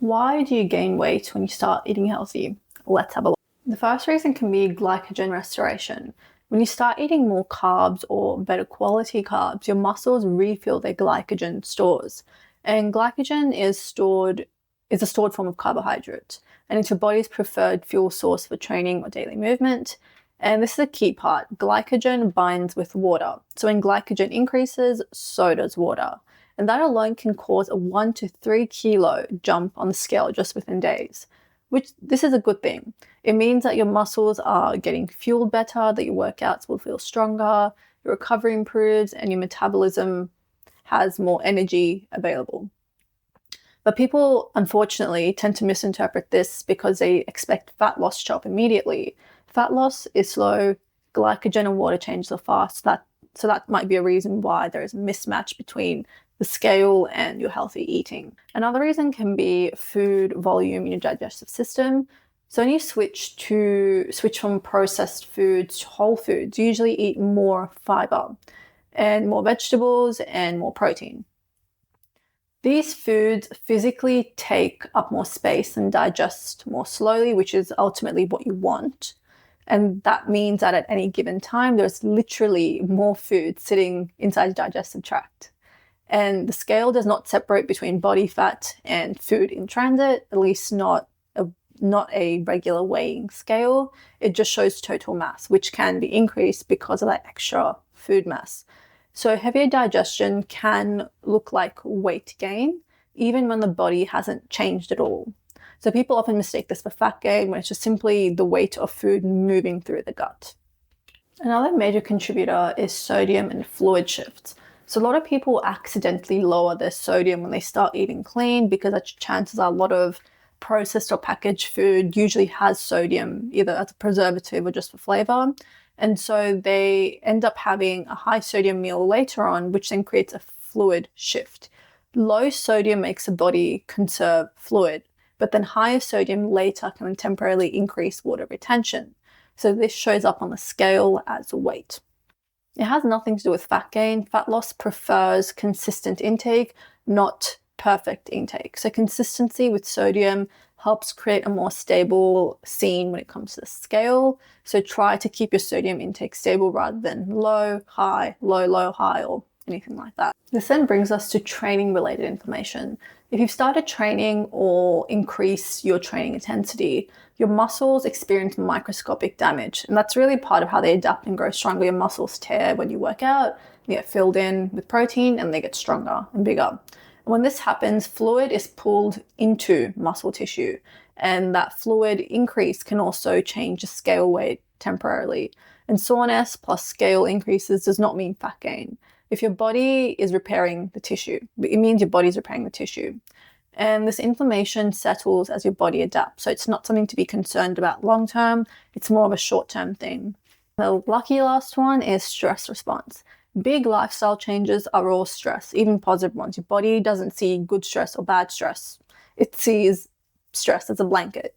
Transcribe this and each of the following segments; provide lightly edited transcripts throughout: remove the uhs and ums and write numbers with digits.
Why do you gain weight when you start eating healthy? Let's have a look. The first reason can be glycogen restoration. When you start eating more carbs or better quality carbs, your muscles refill their glycogen stores. And glycogen is a stored form of carbohydrate, and it's your body's preferred fuel source for training or daily movement. And this is a key part. Glycogen binds with water. So when glycogen increases, so does water. And that alone can cause a 1 to 3 kilo jump on the scale just within days, which this is a good thing. It means that your muscles are getting fueled better, that your workouts will feel stronger, your recovery improves, and your metabolism has more energy available. But people, unfortunately, tend to misinterpret this because they expect fat loss to show up immediately. Fat loss is slow, glycogen and water changes are fast, so that might be a reason why there is a mismatch between the scale and your healthy eating. Another reason can be food volume in your digestive system. So when you switch from processed foods to whole foods, you usually eat more fiber and more vegetables and more protein. These foods physically take up more space and digest more slowly, which is ultimately what you want. And that means that at any given time, there's literally more food sitting inside the digestive tract. And the scale does not separate between body fat and food in transit, at least not a regular weighing scale. It just shows total mass, which can be increased because of that extra food mass. So heavier digestion can look like weight gain, even when the body hasn't changed at all. So people often mistake this for fat gain when it's just simply the weight of food moving through the gut. Another major contributor is sodium and fluid shifts. So a lot of people accidentally lower their sodium when they start eating clean because chances are a lot of processed or packaged food usually has sodium, either as a preservative or just for flavor. And so they end up having a high sodium meal later on, which then creates a fluid shift. Low sodium makes the body conserve fluid, but then higher sodium later can temporarily increase water retention. So this shows up on the scale as weight. It has nothing to do with fat gain. Fat loss prefers consistent intake, not perfect intake. So consistency with sodium helps create a more stable scene when it comes to the scale. So try to keep your sodium intake stable rather than low, high, low, low, high, or anything like that. This then brings us to training-related inflammation. If you've started training or increase your training intensity, your muscles experience microscopic damage. And that's really part of how they adapt and grow stronger. Your muscles tear when you work out, you get filled in with protein, and they get stronger and bigger. And when this happens, fluid is pulled into muscle tissue. And that fluid increase can also change the scale weight temporarily. And soreness plus scale increases does not mean fat gain. If your body is repairing the tissue, it means your body's repairing the tissue. And this inflammation settles as your body adapts. So it's not something to be concerned about long term. It's more of a short term thing. The lucky last one is stress response. Big lifestyle changes are all stress, even positive ones. Your body doesn't see good stress or bad stress. It sees stress as a blanket.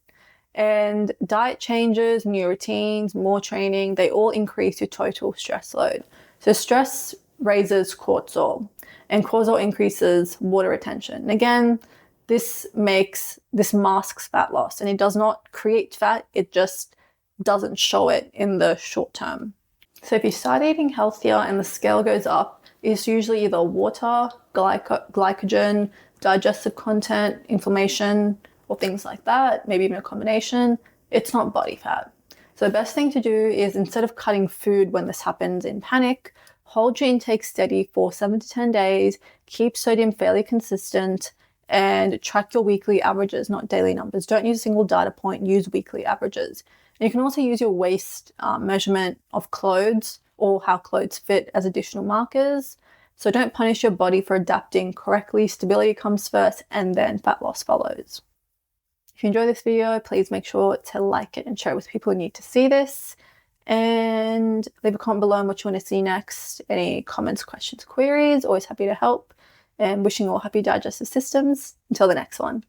And diet changes, new routines, more training, they all increase your total stress load. So stress raises cortisol, and cortisol increases water retention. And again, this masks fat loss, and it does not create fat, it just doesn't show it in the short term. So if you start eating healthier and the scale goes up, it's usually either water, glycogen, digestive content, inflammation, or things like that, maybe even a combination. It's not body fat. So the best thing to do is, instead of cutting food when this happens in panic, hold your intake steady for 7 to 10 days, keep sodium fairly consistent, and track your weekly averages, not daily numbers. Don't use a single data point, use weekly averages. And you can also use your waist measurement of clothes or how clothes fit as additional markers. So don't punish your body for adapting correctly. Stability comes first and then fat loss follows. If you enjoy this video, please make sure to like it and share it with people who need to see this. And leave a comment below on what you want to see next. Any comments, questions, queries, always happy to help. And wishing all happy digestive systems. Until the next one.